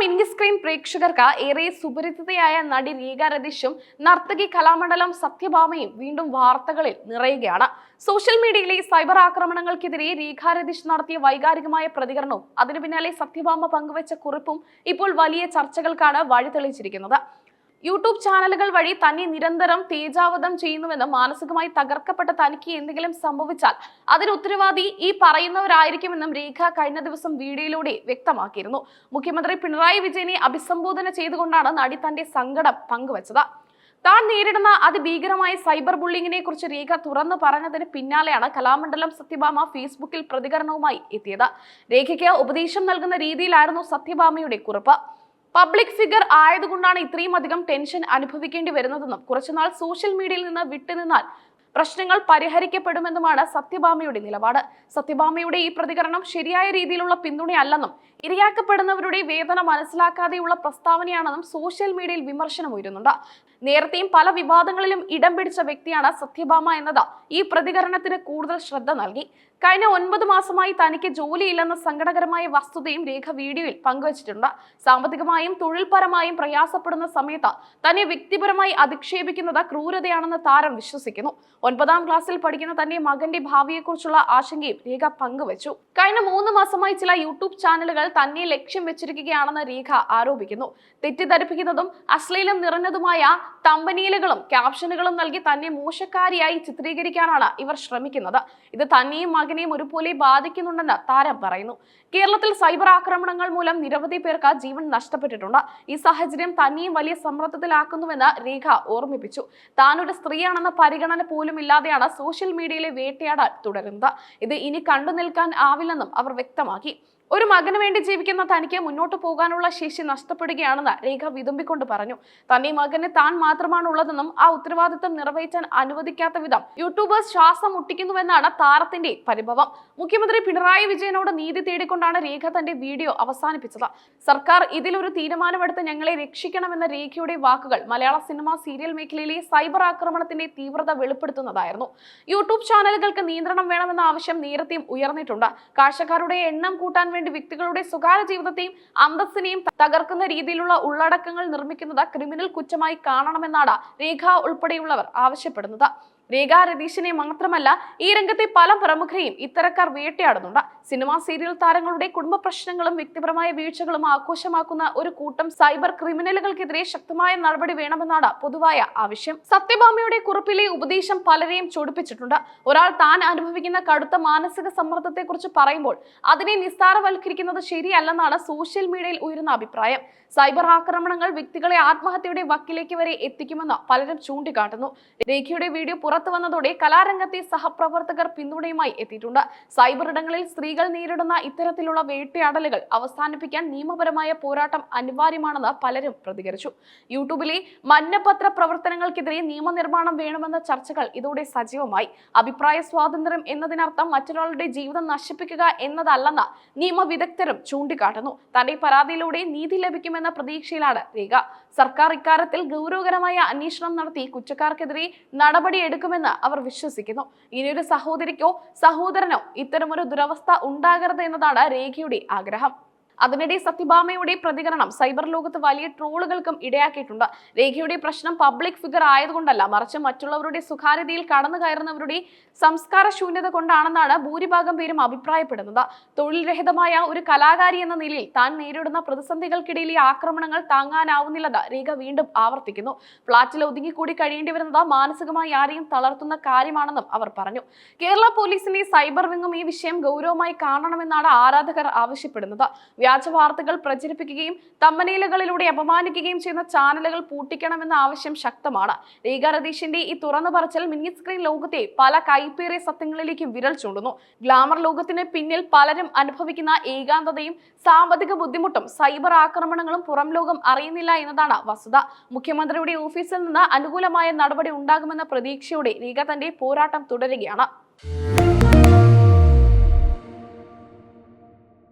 Mini screen പ്രേക്ഷകർക്ക് ഏറെ സുപരിചിതയായ നടി രേഖ രതീഷും നർത്തകി കലാമണ്ഡലം സത്യഭാമയും വീണ്ടും വാർത്തകളിൽ നിറയുകയാണ്. സോഷ്യൽ മീഡിയയിലെ സൈബർ ആക്രമണങ്ങൾക്കെതിരെ രേഖ രതീഷ് നടത്തിയ വൈകാരികമായ പ്രതികരണവും അതിനു പിന്നാലെ സത്യഭാമ പങ്കുവച്ച കുറിപ്പും ഇപ്പോൾ വലിയ ചർച്ചകൾക്കാണ് വഴിതെളിച്ചിരിക്കുന്നത്. യൂട്യൂബ് ചാനലുകൾ വഴി തന്നെ നിരന്തരം തേജാവധം ചെയ്യുന്നുവെന്ന് മാനസികമായി തകർക്കപ്പെട്ട തനിക്ക് എന്തെങ്കിലും സംഭവിച്ചാൽ അതിന് ഉത്തരവാദി ഈ പറയുന്നവരായിരിക്കുമെന്നും രേഖ കഴിഞ്ഞ ദിവസം വീഡിയോയിലൂടെ വ്യക്തമാക്കിയിരുന്നു. മുഖ്യമന്ത്രി പിണറായി വിജയനെ അഭിസംബോധന ചെയ്തുകൊണ്ടാണ് നടി തന്റെ സങ്കടം പങ്കുവച്ചത്. താൻ നേരിടുന്ന അതിഭീകരമായ സൈബർ ബുള്ളിങ്ങിനെ കുറിച്ച് രേഖ തുറന്നു പറഞ്ഞതിന് പിന്നാലെയാണ് കലാമണ്ഡലം സത്യഭാമ ഫേസ്ബുക്കിൽ പ്രതികരണവുമായി എത്തിയത്. രേഖയ്ക്ക് ഉപദേശം നൽകുന്ന രീതിയിലായിരുന്നു സത്യഭാമയുടെ കുറിപ്പ്. പബ്ലിക് ഫിഗർ ആയതുകൊണ്ടാണ് ഇത്രയും അധികം ടെൻഷൻ അനുഭവിക്കേണ്ടി വരുന്നതെന്നും കുറച്ചുനാൾ സോഷ്യൽ മീഡിയയിൽ നിന്ന് വിട്ടുനിന്നാൽ പ്രശ്നങ്ങൾ പരിഹരിക്കപ്പെടുമെന്നുമാണ് സത്യഭാമയുടെ നിലപാട്. സത്യഭാമയുടെ ഈ പ്രതികരണം ശരിയായ രീതിയിലുള്ള പിന്തുണയല്ലെന്നും ഇരയാക്കപ്പെടുന്നവരുടെ വേദന മനസ്സിലാക്കാതെയുള്ള പ്രസ്താവനയാണെന്നും സോഷ്യൽ മീഡിയയിൽ വിമർശനം ഉയരുന്നുണ്ട്. നേരത്തെയും പല വിവാദങ്ങളിലും ഇടം പിടിച്ച വ്യക്തിയാണ് സത്യഭാമ എന്നത് ഈ പ്രതികരണത്തിന് കൂടുതൽ ശ്രദ്ധ നൽകി. കഴിഞ്ഞ 9 മാസമായി തനിക്ക് ജോലിയില്ലെന്ന സങ്കടകരമായ വസ്തുതയും രേഖ വീഡിയോയിൽ പങ്കുവച്ചിട്ടുണ്ട്. സാമ്പത്തികമായും തൊഴിൽപരമായും പ്രയാസപ്പെടുന്ന സമയത്ത് തന്നെ വ്യക്തിപരമായി അധിക്ഷേപിക്കുന്നത് ക്രൂരതയാണെന്ന് താരം വിശ്വസിക്കുന്നു. 9ാം ക്ലാസ്സിൽ പഠിക്കുന്ന തന്റെ മകന്റെ ഭാവിയെക്കുറിച്ചുള്ള ആശങ്കയും രേഖ പങ്കുവച്ചു. കഴിഞ്ഞ 3 മാസമായി ചില യൂട്യൂബ് ചാനലുകൾ തന്നെ ലക്ഷ്യം വെച്ചിരിക്കുകയാണെന്ന് രേഖ ആരോപിക്കുന്നു. തെറ്റിദ്ധരിപ്പിക്കുന്നതും അശ്ലീലം നിറഞ്ഞതുമായ തമ്പനീലുകളും ക്യാപ്ഷനുകളും നൽകി തന്നെ മോശക്കാരിയായി ചിത്രീകരിക്കാനാണ് ഇവർ ശ്രമിക്കുന്നത്. ഇത് തന്നെയും മകനെയും ഒരുപോലെ ബാധിക്കുന്നുണ്ടെന്ന് താരം പറയുന്നു. കേരളത്തിൽ സൈബർ ആക്രമണങ്ങൾ മൂലം നിരവധി പേർക്ക് ജീവൻ നഷ്ടപ്പെട്ടിട്ടുണ്ട്. ഈ സാഹചര്യം തന്നെയും വലിയ സമ്മർദ്ദത്തിലാക്കുന്നുവെന്ന് രേഖ ഓർമ്മിപ്പിച്ചു. താനൊരു സ്ത്രീയാണെന്ന പരിഗണന പോലും ഇല്ലാതെയാണ് സോഷ്യൽ മീഡിയയിലെ വേട്ടയാടൽ തുടരുന്നത്. ഇത് ഇനി കണ്ടു നിൽക്കാൻ ആവില്ലെന്നും അവർ വ്യക്തമാക്കി. ഒരു മകന് വേണ്ടി ജീവിക്കുന്ന തനിക്ക് മുന്നോട്ട് പോകാനുള്ള ശേഷി നഷ്ടപ്പെടുകയാണെന്ന് രേഖ വിതുമ്പിക്കൊണ്ട് പറഞ്ഞു. തന്നെ മകന് താൻ മാത്രമാണ് ഉള്ളതെന്നും ആ ഉത്തരവാദിത്തം നിറവേറ്റാൻ അനുവദിക്കാത്ത വിധം യൂട്യൂബേഴ്സ് ശ്വാസം മുട്ടിക്കുന്നുവെന്നാണ് താരത്തിന്റെ പരിഭവം. മുഖ്യമന്ത്രി പിണറായി വിജയനോട് നീതി തേടിക്കൊണ്ടാണ് രേഖ തന്റെ വീഡിയോ അവസാനിപ്പിച്ചത്. സർക്കാർ ഇതിലൊരു തീരുമാനമെടുത്ത് ഞങ്ങളെ രക്ഷിക്കണമെന്ന രേഖയുടെ വാക്കുകൾ മലയാള സിനിമ സീരിയൽ മേഖലയിലെ സൈബർ ആക്രമണത്തിന്റെ തീവ്രത വെളിപ്പെടുത്തുന്നതായിരുന്നു. യൂട്യൂബ് ചാനലുകൾക്ക് നിയന്ത്രണം വേണമെന്ന ആവശ്യം നേരത്തെയും ഉയർന്നിട്ടുണ്ട്. കാഴ്ചക്കാരുടെ എണ്ണം കൂട്ടാൻ വേണ്ടി വ്യക്തികളുടെ സ്വകാര്യ ജീവിതത്തെയും അന്തസ്സിനെയും തകർക്കുന്ന രീതിയിലുള്ള ഉള്ളടക്കങ്ങൾ നിർമ്മിക്കുന്നത് ക്രിമിനൽ കുറ്റമായി കാണണമെന്നാണ് രേഖ ഉൾപ്പെടെയുള്ളവർ ആവശ്യപ്പെടുന്നത്. രേഖ രതീഷിനെ മാത്രമല്ല ഈ രംഗത്തെ പല പ്രമുഖരെയും ഇത്തരക്കാർ വേട്ടയാടുന്നുണ്ട്. സിനിമാ സീരിയൽ താരങ്ങളുടെ കുടുംബ പ്രശ്നങ്ങളും വ്യക്തിപരമായ വീഴ്ചകളും ആഘോഷമാക്കുന്ന ഒരു കൂട്ടം സൈബർ ക്രിമിനലുകൾക്കെതിരെ ശക്തമായ നടപടി വേണമെന്നാണ് പൊതുവായ ആവശ്യം. സത്യഭാമയുടെ കുറിപ്പിലെ ഉപദേശം പലരെയും ചൊടിപ്പിച്ചിട്ടുണ്ട്. ഒരാൾ താൻ അനുഭവിക്കുന്ന കടുത്ത മാനസിക സമ്മർദ്ദത്തെക്കുറിച്ച് പറയുമ്പോൾ അതിനെ നിസ്സാരവൽക്കരിക്കുന്നത് ശരിയല്ലെന്നാണ് സോഷ്യൽ മീഡിയയിൽ ഉയരുന്ന അഭിപ്രായം. സൈബർ ആക്രമണങ്ങൾ വ്യക്തികളെ ആത്മഹത്യയുടെ വക്കിലേക്ക് വരെ എത്തിക്കുമെന്ന് പലരും ചൂണ്ടിക്കാട്ടുന്നു. രേഖയുടെ വീഡിയോ പുറത്തു വന്നതോടെ കലാരംഗത്തെ സഹപ്രവർത്തകർ പിന്തുണയുമായി എത്തിയിട്ടുണ്ട്. സൈബർ ഇടങ്ങളിൽ സ്ത്രീകൾ നേരിടുന്ന ഇത്തരത്തിലുള്ള വേട്ടയാടലുകൾ അവസാനിപ്പിക്കാൻ നിയമപരമായ പോരാട്ടം അനിവാര്യമാണെന്ന് പലരും പ്രതികരിച്ചു. യൂട്യൂബിലെ മഞ്ഞപത്ര പ്രവർത്തനങ്ങൾക്കെതിരെ നിയമനിർമ്മാണം വേണമെന്ന ചർച്ചകൾ ഇതോടെ സജീവമായി. അഭിപ്രായ സ്വാതന്ത്ര്യം എന്നതിനർത്ഥം മറ്റൊരാളുടെ ജീവിതം നശിപ്പിക്കുക എന്നതല്ലെന്ന് നിയമവിദഗ്ധരും ചൂണ്ടിക്കാട്ടുന്നു. തന്റെ പരാതിയിലൂടെ നീതി ലഭിക്കുമെന്ന പ്രതീക്ഷയിലാണ് രേഖ. സർക്കാർ ഇക്കാര്യത്തിൽ ഗൗരവകരമായ അന്വേഷണം നടത്തി കുറ്റക്കാർക്കെതിരെ നടപടിയെടുക്കുമെന്ന് അവർ വിശ്വസിക്കുന്നു. ഇനിയൊരു സഹോദരിക്കോ സഹോദരനോ ഇത്തരമൊരു ദുരവസ്ഥ ഉണ്ടാകരുത് എന്നതാണ് രേഖയുടെ ആഗ്രഹം. അതിനിടെ സത്യഭാമയുടെ പ്രതികരണം സൈബർ ലോകത്ത് വലിയ ട്രോളുകൾക്കും ഇടയാക്കിയിട്ടുണ്ട്. രേഖയുടെ പ്രശ്നം പബ്ലിക് ഫിഗർ ആയതുകൊണ്ടല്ല, മറിച്ച് മറ്റുള്ളവരുടെ സ്വകാര്യതയിൽ കടന്നു കയറുന്നവരുടെ സംസ്കാര ശൂന്യത കൊണ്ടാണെന്നാണ് ഭൂരിഭാഗം പേരും അഭിപ്രായപ്പെടുന്നത്. തൊഴിൽ രഹിതമായ ഒരു കലാകാരി എന്ന നിലയിൽ താൻ നേരിടുന്ന പ്രതിസന്ധികൾക്കിടയിൽ ഈ ആക്രമണങ്ങൾ താങ്ങാനാവുന്നില്ലെന്ന് രേഖ വീണ്ടും ആവർത്തിക്കുന്നു. ഫ്ളാറ്റിൽ ഒതുങ്ങിക്കൂടി കഴിയേണ്ടി വരുന്നത് മാനസികമായി ആരെയും തളർത്തുന്ന കാര്യമാണെന്നും അവർ പറഞ്ഞു. കേരള പോലീസിന്റെ സൈബർ വിങ്ങും ഈ വിഷയം ഗൗരവമായി കാണണമെന്നാണ് ആരാധകർ ആവശ്യപ്പെടുന്നത്. വ്യാജ വാർത്തകൾ പ്രചരിപ്പിക്കുകയും തമ്മനയിലുകളിലൂടെ അപമാനിക്കുകയും ചെയ്യുന്ന ചാനലുകൾ പൂട്ടിക്കണമെന്ന ആവശ്യം ശക്തമാണ്. രേഖ രതീഷിന്റെ ഈ തുറന്നു പറച്ചിൽ മിനി സ്ക്രീൻ ലോകത്തെ പല കൈപ്പേറിയ സത്യങ്ങളിലേക്കും വിരൽ ചൂണ്ടുന്നു. ഗ്ലാമർ ലോകത്തിന് പിന്നിൽ പലരും അനുഭവിക്കുന്ന ഏകാന്തതയും സാമ്പത്തിക ബുദ്ധിമുട്ടും സൈബർ ആക്രമണങ്ങളും പുറം ലോകം അറിയുന്നില്ല എന്നതാണ് വസ്തുത. മുഖ്യമന്ത്രിയുടെ ഓഫീസിൽ നിന്ന് അനുകൂലമായ നടപടി ഉണ്ടാകുമെന്ന പ്രതീക്ഷയോടെ രേഖ തന്റെ പോരാട്ടം തുടരുകയാണ്.